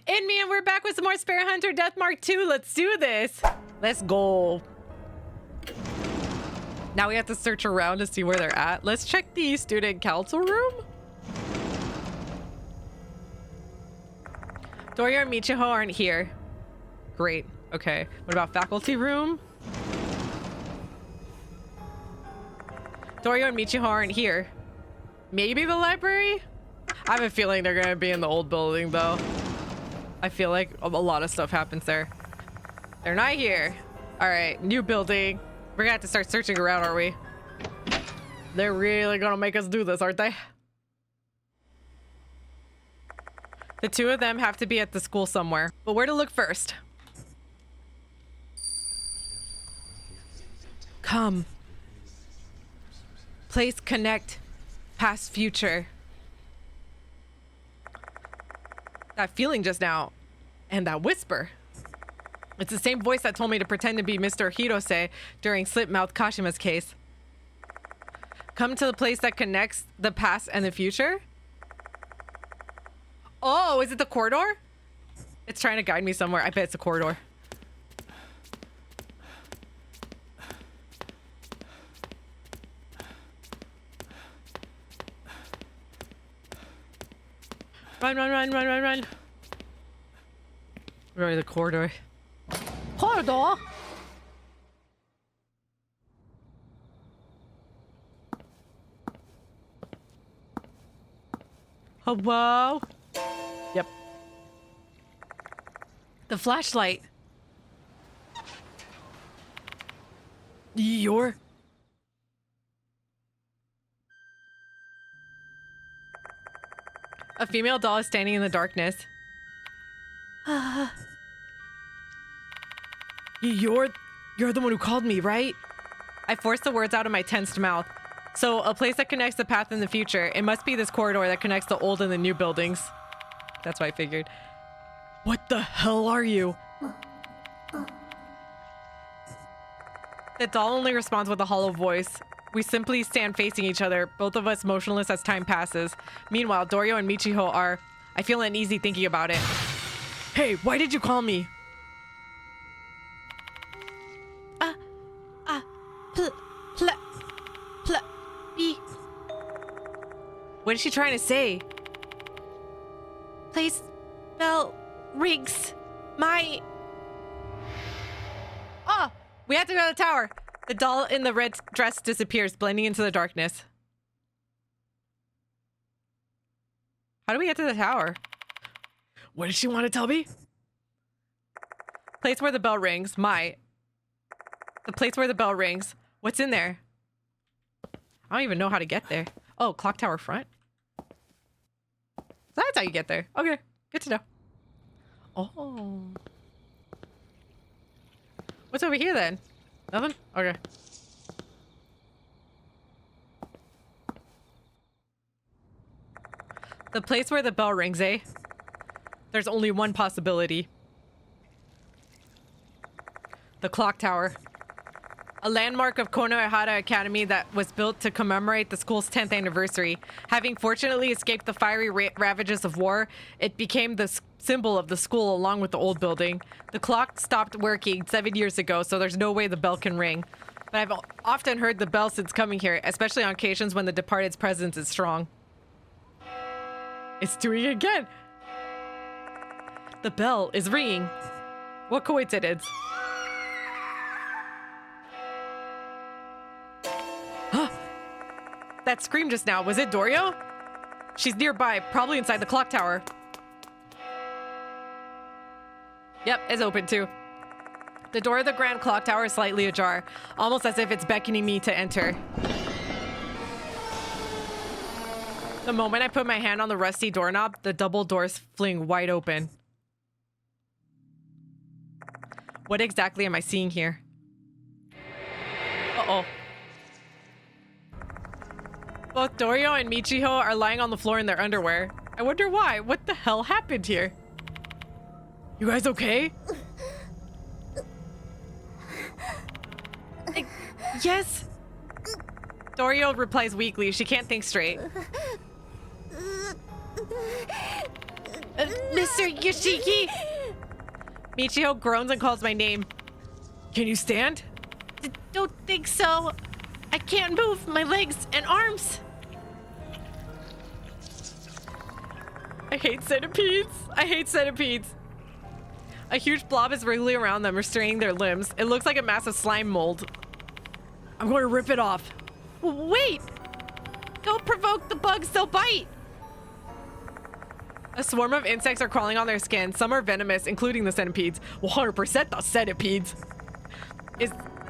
In me, and we're back with some more Spare Hunter Deathmark 2. Let's do this. Let's go. Now we have to search around to see where they're at. Let's check the student council room. Douryou and Michiho aren't here. Great. Okay. What about faculty room? Douryou and Michiho aren't here. Maybe the library? I have a feeling they're gonna be in the old building though. I feel like a lot of stuff happens there. They're not here. All right, new building. We're gonna have to start searching around, are we? They're really gonna make us do this, aren't they? The two of them have to be at the school somewhere, but where to look first? Come. Place connect. Past future. That feeling just now, and that whisper. It's the same voice that told me to pretend to be Mr. Hirose during Slipmouth Kashima's case. Come to the place that connects the past and the future? Oh, is it the corridor? It's trying to guide me somewhere. I bet it's a corridor. Run, run, run, run, run, run. Where is the corridor? Corridor? Hello? Yep. The flashlight. You're... A female doll is standing in the darkness. You're the one who called me, right? I forced the words out of my tensed mouth. So, a place that connects the past and the future. It must be this corridor that connects the old and the new buildings. That's what I figured. What the hell are you? The doll only responds with a hollow voice. We simply stand facing each other, both of us motionless as time passes. Meanwhile, Douryou and Michiho are... I feel uneasy thinking about it. Hey, why did you call me? What is she trying to say? Place bell rings my... Oh, we have to go to the tower. The doll in the red dress disappears, blending into the darkness. How do we get to the tower? What does she want to tell me? Place where the bell rings. The place where the bell rings. What's in there? I don't even know how to get there. Oh, clock tower front. So that's how you get there. Okay, good to know. Oh. What's over here then? Nothing? Okay. The place where the bell rings, eh? There's only one possibility. The clock tower. A landmark of Konohara Academy that was built to commemorate the school's 10th anniversary. Having fortunately escaped the fiery ravages of war, it became the symbol of the school along with the old building. The clock stopped working 7 years ago, so there's no way the bell can ring. But I've often heard the bell since coming here, especially on occasions when the departed's presence is strong. It's doing it again. The bell is ringing. What coincidence? That scream just now, was it Douryou? She's nearby, probably inside the clock tower. Yep, it's open too. The door of the grand clock tower is slightly ajar, almost as if it's beckoning me to enter. The moment I put my hand on the rusty doorknob, the double doors fling wide open. What exactly am I seeing here? Uh-oh. Both Douryou and Michiho are lying on the floor in their underwear. I wonder why. What the hell happened here? You guys okay? Yes. Douryou replies weakly. She can't think straight. Mr. Yoshiki! Michiho groans and calls my name. Can you stand? Don't think so. I can't move my legs and arms. I hate centipedes. I hate centipedes. A huge blob is wriggling around them, restraining their limbs. It looks like a massive slime mold. I'm going to rip it off. Wait! Don't provoke the bugs, they'll bite! A swarm of insects are crawling on their skin. Some are venomous, including the centipedes. 100% the centipedes.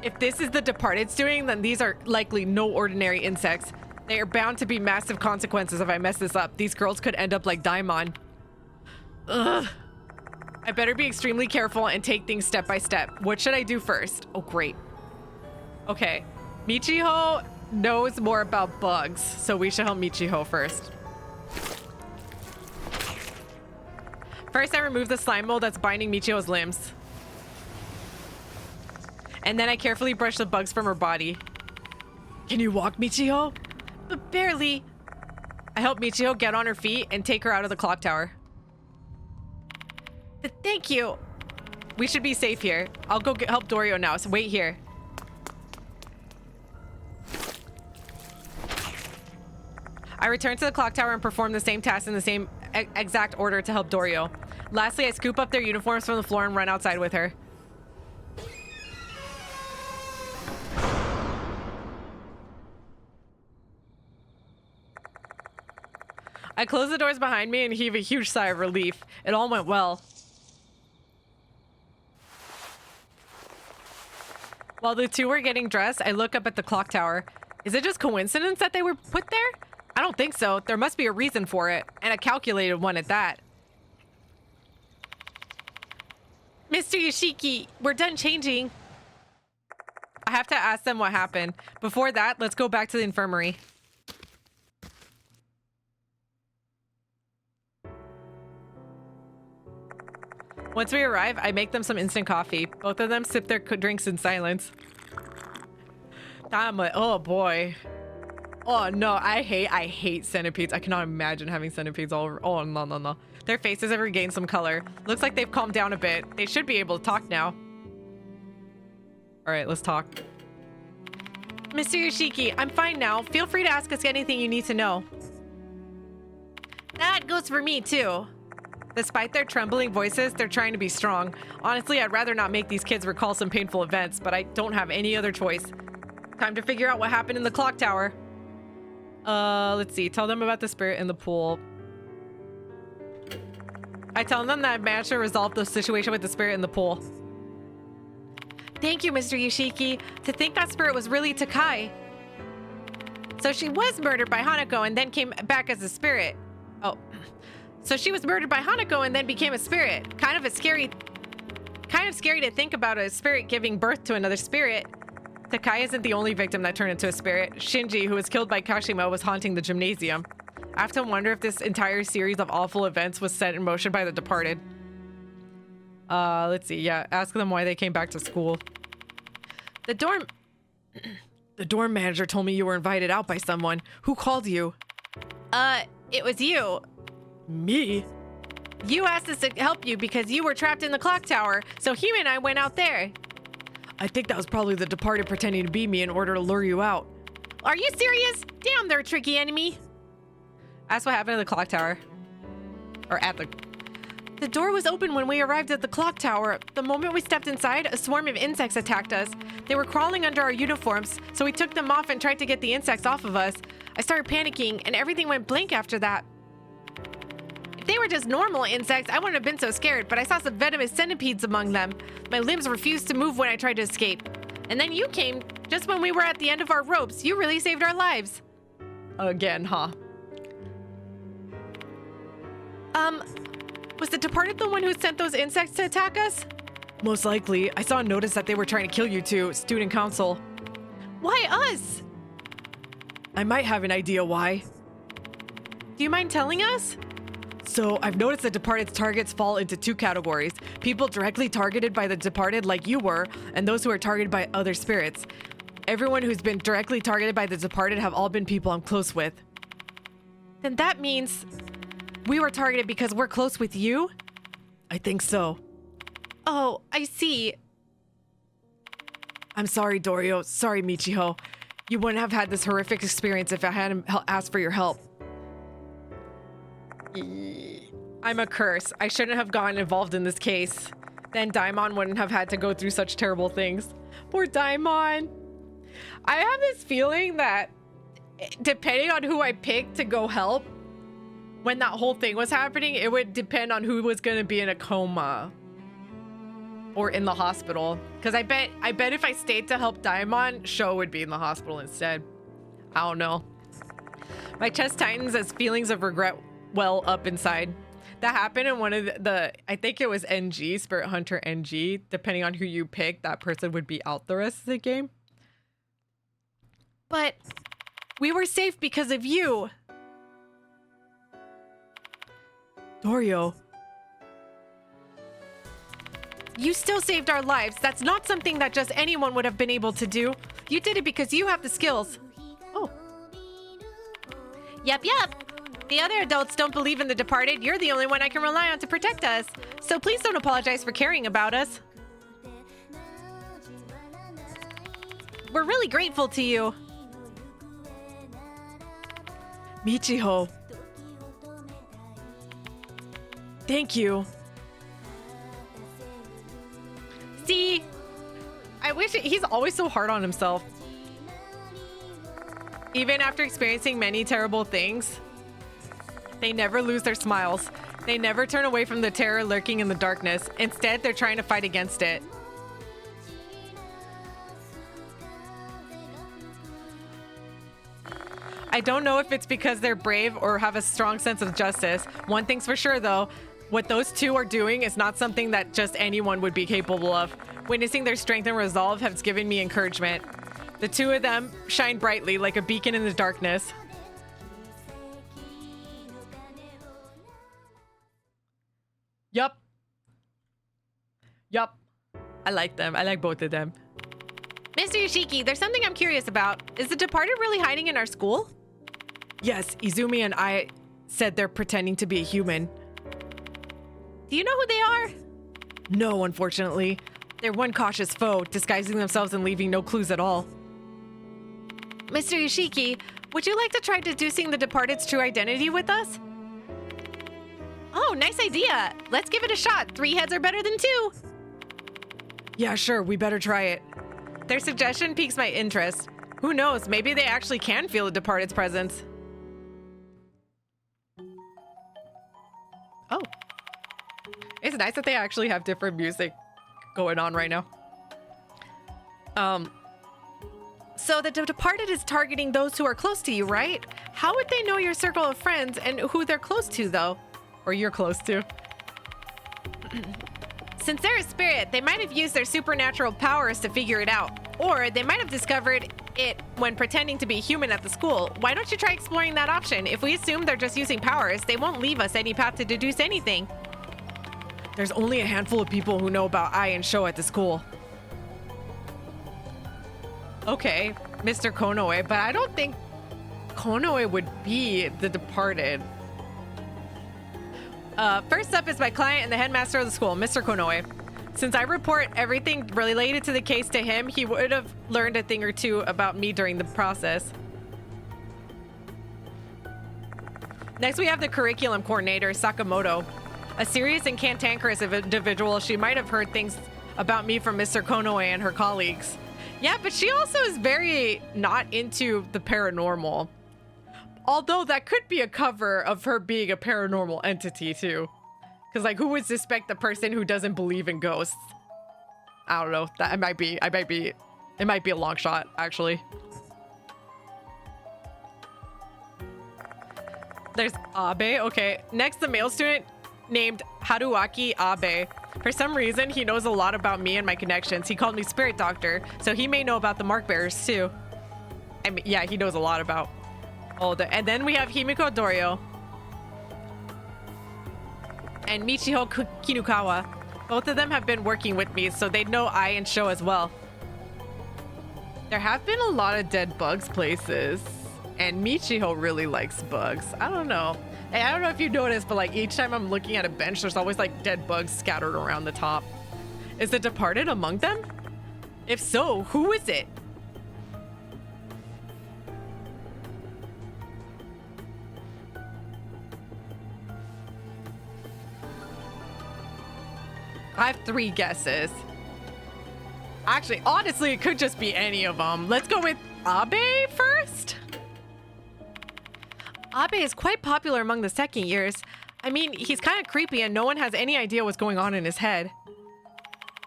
If this is the Departed's doing, then these are likely no ordinary insects. They are bound to be massive consequences if I mess this up. These girls could end up like Daimon. Ugh. I better be extremely careful and take things step by step. What should I do first? Oh, great. Okay. Michiho knows more about bugs, so we should help Michiho first. First, I remove the slime mold that's binding Michiho's limbs. And then I carefully brush the bugs from her body. Can you walk, Michiho? But barely. I help Michiho get on her feet and take her out of the clock tower. Thank you. We should be safe here. I'll go help Douryou now, so wait here. I return to the clock tower and perform the same task in the same exact order to help Douryou. Lastly, I scoop up their uniforms from the floor and run outside with her. I close the doors behind me and heave a huge sigh of relief. It all went well. While the two were getting dressed, I look up at the clock tower. Is it just coincidence that they were put there? I don't think so. There must be a reason for it, and a calculated one at that. Mr. Yoshiki, we're done changing. I have to ask them what happened. Before that, let's go back to the infirmary. Once we arrive, I make them some instant coffee. Both of them sip their drinks in silence. Oh boy. Oh no, I hate centipedes. I cannot imagine having centipedes all over. Oh no, no, no. Their faces have regained some color. Looks like they've calmed down a bit. They should be able to talk now. All right, let's talk. Mr. Yoshiki, I'm fine now. Feel free to ask us anything you need to know. That goes for me too. Despite their trembling voices, they're trying to be strong. Honestly, I'd rather not make these kids recall some painful events, but I don't have any other choice. Time to figure out what happened in the clock tower. Let's see. Tell them about the spirit in the pool. I tell them that I managed to resolve the situation with the spirit in the pool. Thank you, Mr. Yoshiki. To think that spirit was really Takai. So she was murdered by Hanako and then came back as a spirit. Oh. So she was murdered by Hanako and then became a spirit. Kind of scary to think about a spirit giving birth to another spirit. Takai isn't the only victim that turned into a spirit. Shinji, who was killed by Kashima, was haunting the gymnasium. I have to wonder if this entire series of awful events was set in motion by the Departed. Let's see. Yeah, ask them why they came back to school. The dorm manager told me you were invited out by someone. Who called you? It was you. Me? You asked us to help you because you were trapped in the clock tower, so Hime and I went out there. I think that was probably the Departed pretending to be me in order to lure you out. Are you serious? Damn, they're a tricky enemy. Ask what happened in the clock tower. Or at the... The door was open when we arrived at the clock tower. The moment we stepped inside, a swarm of insects attacked us. They were crawling under our uniforms, so we took them off and tried to get the insects off of us. I started panicking, and everything went blank after that. If they were just normal insects, I wouldn't have been so scared, but I saw some venomous centipedes among them. My limbs refused to move when I tried to escape. And then you came, just when we were at the end of our ropes. You really saved our lives. Again, huh? Was the Departed the one who sent those insects to attack us? Most likely. I saw a notice that they were trying to kill you too, student council. Why us? I might have an idea why. Do you mind telling us? So, I've noticed that Departed's targets fall into two categories. People directly targeted by the Departed like you were, and those who are targeted by other spirits. Everyone who's been directly targeted by the Departed have all been people I'm close with. Then that means... We were targeted because we're close with you? I think so. Oh, I see. I'm sorry, Douryou. Sorry, Michiho. You wouldn't have had this horrific experience if I hadn't asked for your help. I'm a curse. I shouldn't have gotten involved in this case. Then Daimon wouldn't have had to go through such terrible things. Poor Daimon. I have this feeling that depending on who I picked to go help, when that whole thing was happening, it would depend on who was going to be in a coma or in the hospital. Because I bet if I stayed to help Daimon, Sho would be in the hospital instead. I don't know. My chest tightens as feelings of regret well up inside. That happened in one of the I think it was NG, Spirit Hunter NG. Depending on who you pick, that person would be out the rest of the game. But we were safe because of you. Douryou. You still saved our lives. That's not something that just anyone would have been able to do. You did it because you have the skills. Oh. Yep. The other adults don't believe in the departed. You're the only one I can rely on to protect us. So please don't apologize for caring about us. We're really grateful to you. Michiho. Thank you. See? I wish he's always so hard on himself. Even after experiencing many terrible things, they never lose their smiles. They never turn away from the terror lurking in the darkness. Instead, they're trying to fight against it. I don't know if it's because they're brave or have a strong sense of justice. One thing's for sure, though. What those two are doing is not something that just anyone would be capable of. Witnessing their strength and resolve has given me encouragement. The two of them shine brightly like a beacon in the darkness. Yup. I like them. I like both of them. Mr. Yoshiki, there's something I'm curious about. Is the departed really hiding in our school? Yes, Izumi and I said they're pretending to be a human. Do you know who they are? No, unfortunately. They're one cautious foe, disguising themselves and leaving no clues at all. Mr. Yoshiki, would you like to try deducing the departed's true identity with us? Oh, nice idea. Let's give it a shot. 3 heads are better than 2. Yeah, sure. We better try it. Their suggestion piques my interest. Who knows? Maybe they actually can feel the departed's presence. Oh. It's nice that they actually have different music going on right now. So the departed is targeting those who are close to you, right? How would they know your circle of friends and who they're close to, though? Or you're close to? Since they're a spirit, they might have used their supernatural powers to figure it out. Or they might have discovered it when pretending to be human at the school. Why don't you try exploring that option? If we assume they're just using powers, they won't leave us any path to deduce anything. There's only a handful of people who know about I and Sho at the school. Okay, Mr. Konoe, but I don't think Konoe would be the departed. First up is my client and the headmaster of the school, Mr. Konoe. Since I report everything related to the case to him, he would have learned a thing or two about me during the process. Next, we have the curriculum coordinator, Sakamoto. A serious and cantankerous individual, she might have heard things about me from Mr. Konoe and her colleagues. Yeah, but she also is very not into the paranormal. Although that could be a cover of her being a paranormal entity too. Because like, who would suspect the person who doesn't believe in ghosts? I don't know. That it might be a long shot, actually. There's Abe. Okay. Next, the male student named Haruaki Abe. For some reason, he knows a lot about me and my connections. He called me Spirit Doctor, so he may know about the Mark Bearers too. I mean, yeah, he knows a lot about all the. And then we have Himiko Douryou and Michiho Kinukawa. Both of them have been working with me, so they know I and Sho as well. There have been a lot of dead bugs places, and Michiho really likes bugs. I don't know. Hey, I don't know if you noticed, but like each time I'm looking at a bench, there's always like dead bugs scattered around the top. Is the departed among them? If so, who is it? I have 3 guesses. Actually, honestly, it could just be any of them. Let's go with Abe first. Abe is quite popular among the second years. I mean, he's kind of creepy and no one has any idea what's going on in his head.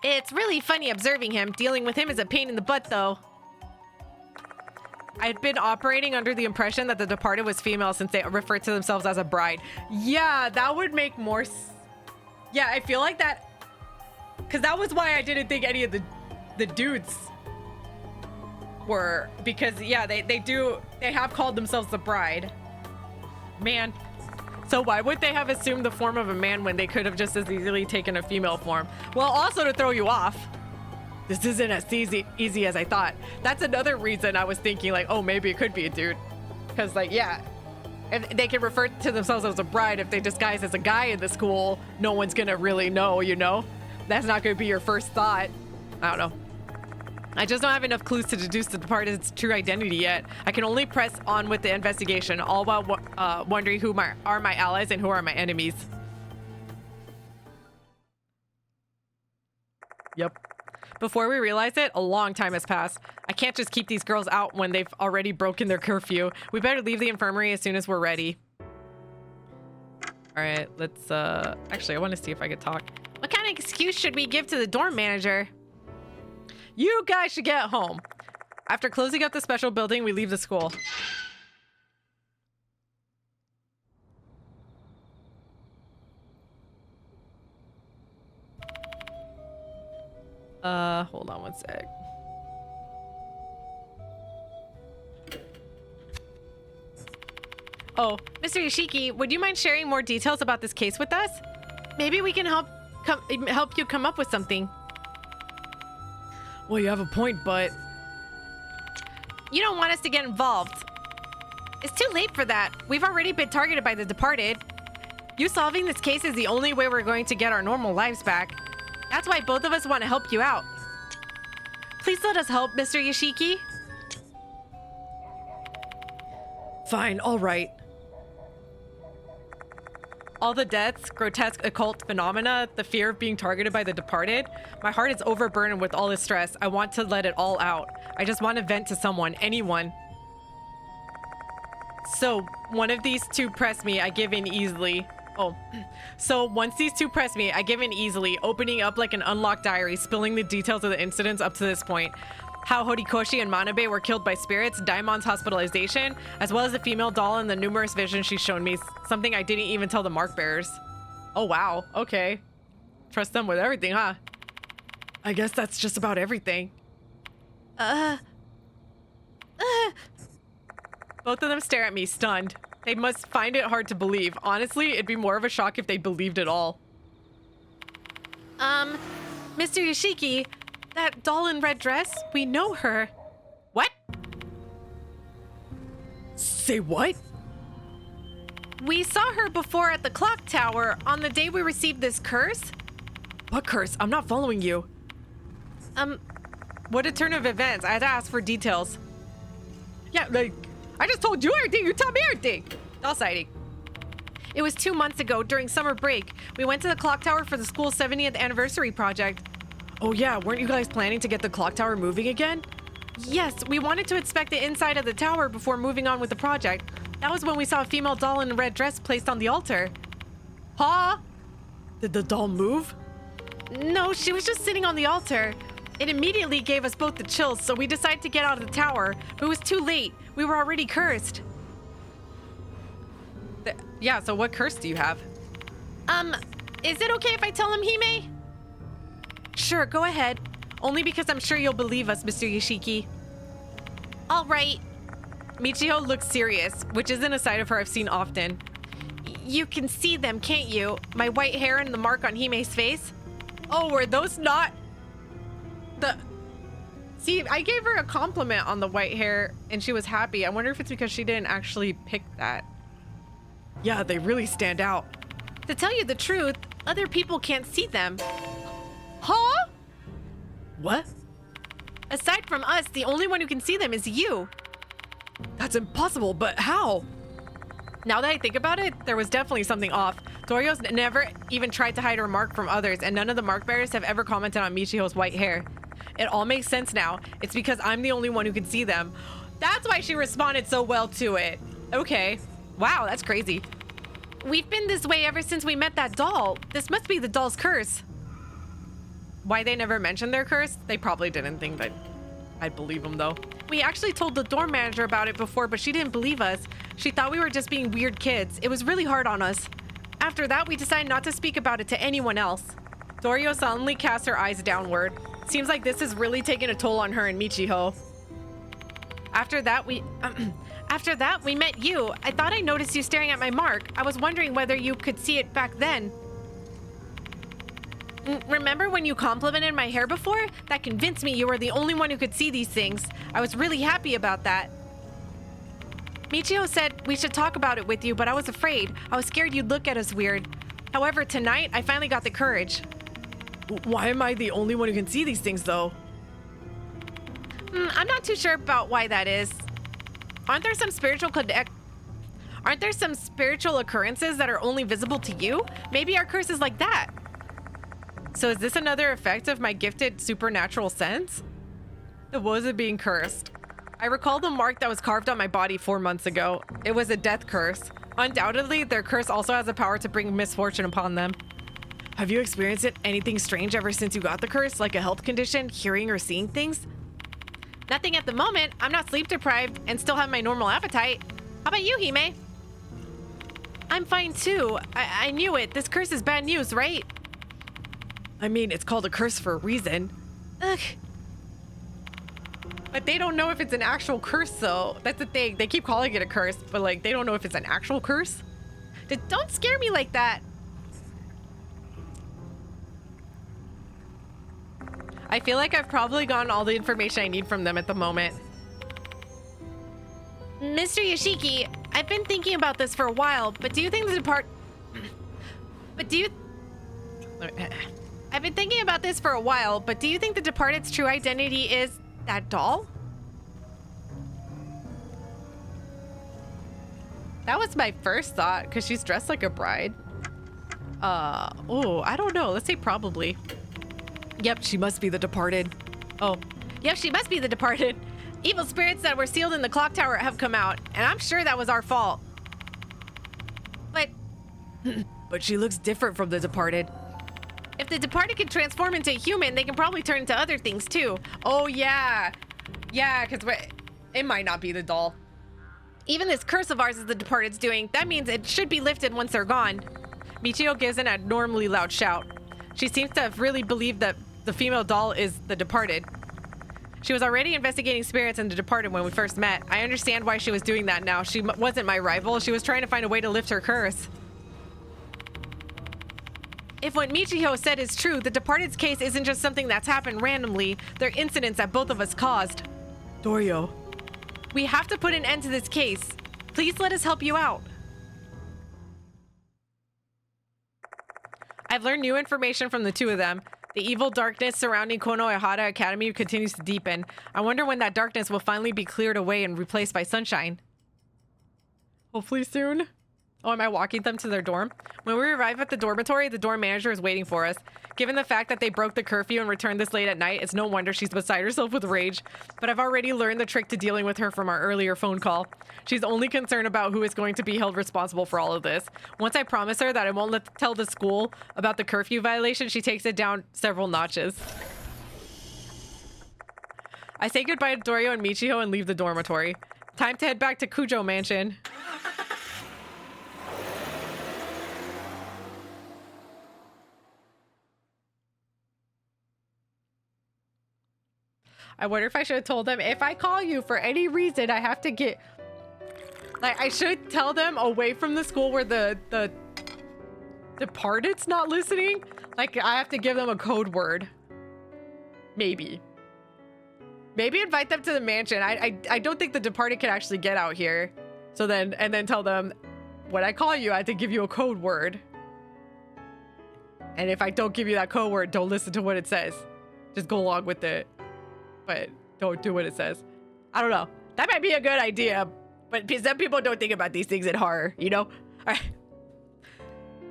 It's really funny observing him. Dealing with him is a pain in the butt, though. I'd been operating under the impression that the departed was female since they refer to themselves as a bride. Yeah, that would make more yeah, I feel like that... Because that was why I didn't think any of the dudes were. Because, yeah, they have called themselves the bride. Man. So why would they have assumed the form of a man when they could have just as easily taken a female form? Well, also to throw you off. This isn't as easy as I thought. That's another reason I was thinking like, oh, maybe it could be a dude. Because like, yeah, if they can refer to themselves as a bride. If they disguise as a guy in the school, no one's gonna really know, you know? That's not gonna be your first thought. I don't know. I just don't have enough clues to deduce the departed's true identity yet. I can only press on with the investigation, all while wondering who are my allies and who are my enemies. Yep. Before we realize it, a long time has passed. I can't just keep these girls out when they've already broken their curfew. We better leave the infirmary as soon as we're ready. All right, let's, actually, I want to see if I could talk. What kind of excuse should we give to the dorm manager? You guys should get home. After closing up the special building, we leave the school. Hold on one sec. Oh, Mr. Yoshiki, would you mind sharing more details about this case with us? Maybe we can help you come up with something. Well, you have a point, but... You don't want us to get involved. It's too late for that. We've already been targeted by the departed. You solving this case is the only way we're going to get our normal lives back. That's why both of us want to help you out. Please let us help, Mr. Yoshiki. Fine, all right. All the deaths, grotesque occult phenomena, the fear of being targeted by the departed. My heart is overburdened with all this stress. I want to let it all out. I just want to vent to someone, anyone. So, one of these two press me, I give in easily. Oh, so once these two press me, I give in easily, opening up like an unlocked diary, spilling the details of the incidents up to this point. How Horikoshi and Manabe were killed by spirits, Daimon's hospitalization, as well as the female doll and the numerous visions she's shown me, something I didn't even tell the mark bearers. Oh wow, okay. Trust them with everything, huh? I guess that's just about everything. Both of them stare at me, stunned. They must find it hard to believe. Honestly, it'd be more of a shock if they believed it all. Mr. Yoshiki, that doll in red dress, we know her. What? Say what? We saw her before at the clock tower on the day we received this curse. What curse? I'm not following you. What a turn of events. I had to ask for details. Yeah, like, I just told you everything. You tell me everything. Doll sighting. It was 2 months ago during summer break. We went to the clock tower for the school's 70th anniversary project. Oh yeah, weren't you guys planning to get the clock tower moving again? Yes, we wanted to inspect the inside of the tower before moving on with the project. That was when we saw a female doll in a red dress placed on the altar. Huh? Did the doll move? No, she was just sitting on the altar. It immediately gave us both the chills, so we decided to get out of the tower, but it was too late. We were already cursed. Yeah, so what curse do you have? Is it okay if I tell him, Hime? Sure, go ahead. Only because I'm sure you'll believe us, Mr. Yoshiki. All right. Michiho looks serious, which isn't a side of her I've seen often. You can see them, can't you? My white hair and the mark on Hime's face? Oh, were those not... See, I gave her a compliment on the white hair and she was happy. I wonder if it's because she didn't actually pick that. Yeah, they really stand out. To tell you the truth, other people can't see them. Huh? What? Aside from us, the only one who can see them is you. That's impossible, but how? Now that I think about it, there was definitely something off. Douryou's never even tried to hide her mark from others, and none of the mark bearers have ever commented on Michiho's white hair. It all makes sense now. It's because I'm the only one who can see them. That's why she responded so well to it. Okay. Wow, that's crazy. We've been this way ever since we met that doll. This must be the doll's curse. Why they never mentioned their curse? They probably didn't think that I'd believe them, though. We actually told the dorm manager about it before, but she didn't believe us. She thought we were just being weird kids. It was really hard on us. After that, we decided not to speak about it to anyone else. Douryou suddenly casts her eyes downward. Seems like this is really taking a toll on her and Michiho. After that, we met you. I thought I noticed you staring at my mark. I was wondering whether you could see it back then. Remember when you complimented my hair before? That convinced me you were the only one who could see these things. I was really happy about that. Michiho said we should talk about it with you, but I was afraid. I was scared you'd look at us weird. However, tonight, I finally got the courage. Why am I the only one who can see these things, though? I'm not too sure about why that is. Aren't there some spiritual occurrences that are only visible to you? Maybe our curse is like that. So is this another effect of my gifted supernatural sense? The woes of being cursed. I recall the mark that was carved on my body 4 months ago. It was a death curse. Undoubtedly, their curse also has the power to bring misfortune upon them. Have you experienced anything strange ever since you got the curse, like a health condition, hearing or seeing things? Nothing at the moment. I'm not sleep deprived and still have my normal appetite. How about you, Hime? I'm fine too. I knew it. This curse is bad news, right? I mean, it's called a curse for a reason. Ugh. But they don't know if it's an actual curse, though. That's the thing. They keep calling it a curse, but like, they don't know if it's an actual curse. Don't scare me like that. I feel like I've probably gotten all the information I need from them at the moment. Mr. Yoshiki, I've been thinking about this for a while, but do you think I've been thinking about this for a while, but do you think the departed's true identity is that doll? That was my first thought, because she's dressed like a bride. Oh, I don't know. Let's say probably. Yep, she must be the departed. Oh, yep, she must be the departed. Evil spirits that were sealed in the clock tower have come out, and I'm sure that was our fault. But... but she looks different from the departed. If the departed can transform into a human, they can probably turn into other things too. Oh yeah. Yeah, because it might not be the doll. Even this curse of ours is the departed's doing. That means it should be lifted once they're gone. Michiho gives an abnormally loud shout. She seems to have really believed that the female doll is the departed. She was already investigating spirits in the departed when we first met. I understand why she was doing that now. She wasn't my rival. She was trying to find a way to lift her curse. If what Michiho said is true, the departed's case isn't just something that's happened randomly. They're incidents that both of us caused. Douryou. We have to put an end to this case. Please let us help you out. I've learned new information from the two of them. The evil darkness surrounding Konohara Academy continues to deepen. I wonder when that darkness will finally be cleared away and replaced by sunshine. Hopefully soon. Oh, am I walking them to their dorm? When we arrive at the dormitory, the dorm manager is waiting for us. Given the fact that they broke the curfew and returned this late at night, it's no wonder she's beside herself with rage. But I've already learned the trick to dealing with her from our earlier phone call. She's only concerned about who is going to be held responsible for all of this. Once I promise her that I won't tell the school about the curfew violation, she takes it down several notches. I say goodbye to Douryou and Michiho and leave the dormitory. Time to head back to Kujo Mansion. I wonder if I should have told them, if I call you for any reason, I have to get... Like, I should tell them away from the school where the departed's not listening. Like, I have to give them a code word. Maybe. Maybe invite them to the mansion. I don't think the departed can actually get out here. So then, and then tell them when I call you, I have to give you a code word. And if I don't give you that code word, don't listen to what it says. Just go along with it. But don't do what it says. I don't know. That might be a good idea. But some people don't think about these things in horror, you know? All right.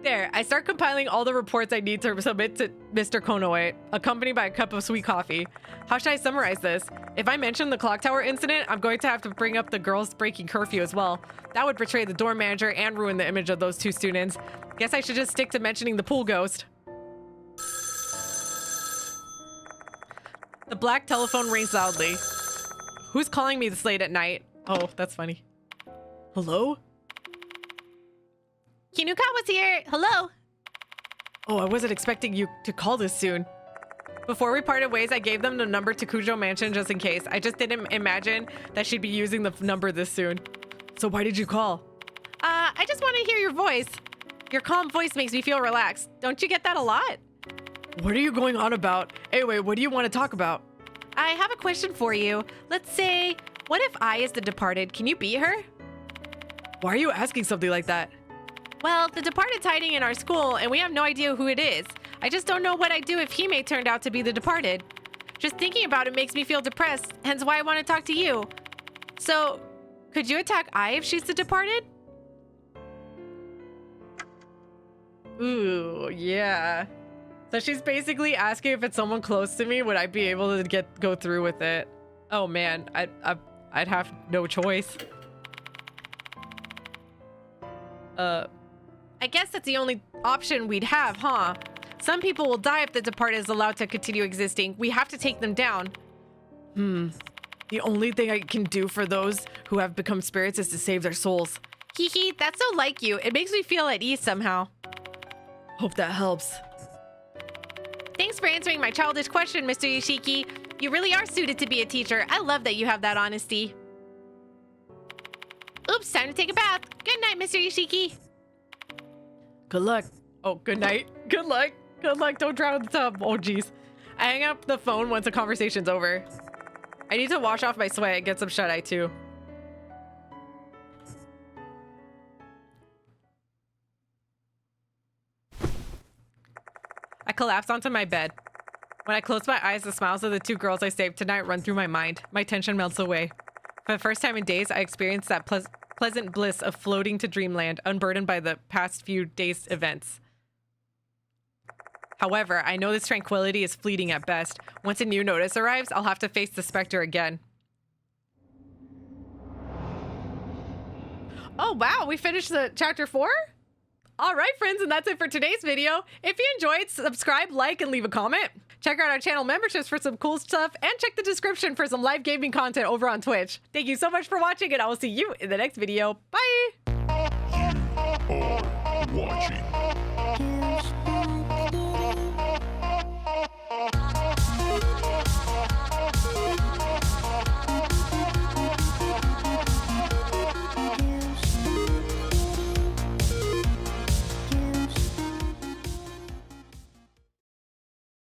There, I start compiling all the reports I need to submit to Mr. Konoe, accompanied by a cup of sweet coffee. How should I summarize this? If I mention the clock tower incident, I'm going to have to bring up the girls breaking curfew as well. That would betray the dorm manager and ruin the image of those two students. Guess I should just stick to mentioning the pool ghost. The black telephone rings loudly. Who's calling me this late at night? Oh, that's funny. Hello? Kinukawa's here. Hello. Oh, I wasn't expecting you to call this soon. Before we parted ways, I gave them the number to Kujo Mansion just in case. I just didn't imagine that she'd be using the number this soon. So why did you call? I just want to hear your voice. Your calm voice makes me feel relaxed. Don't you get that a lot? What are you going on about? Anyway, what do you want to talk about? I have a question for you. Let's say, what if I is the departed? Can you beat her? Why are you asking something like that? Well, the departed's hiding in our school, and we have no idea who it is. I just don't know what I'd do if Hime turned out to be the departed. Just thinking about it makes me feel depressed, hence why I want to talk to you. So, could you attack Ai if she's the departed? Ooh, yeah. So she's basically asking if it's someone close to me, would I be able to go through with it? Oh man, I'd have no choice. I guess that's the only option we'd have, huh? Some people will die if the departed is allowed to continue existing. We have to take them down. The only thing I can do for those who have become spirits is to save their souls. Hee hee, that's so like you. It makes me feel at ease somehow. Hope that helps. Thanks for answering my childish question, Mr. Yoshiki. You really are suited to be a teacher. I love that you have that honesty. Oops, time to take a bath. Good night, Mr. Yoshiki. Good luck. Oh, good night. Good luck. Good luck. Don't drown in the tub. Oh, geez. I hang up the phone once the conversation's over. I need to wash off my sweat and get some shut-eye, too. I collapse onto my bed. When I close my eyes, the smiles of the two girls I saved tonight run through my mind. My tension melts away. For the first time in days, I experienced that pleasant bliss of floating to dreamland, unburdened by the past few days' events. However, I know this tranquility is fleeting at best. Once a new notice arrives, I'll have to face the specter again. Oh, wow, we finished the chapter 4? All right, friends, and that's it for today's video. If you enjoyed, subscribe, like, and leave a comment. Check out our channel memberships for some cool stuff, and check the description for some live gaming content over on Twitch. Thank you so much for watching, and I will see you in the next video. Bye! You are watching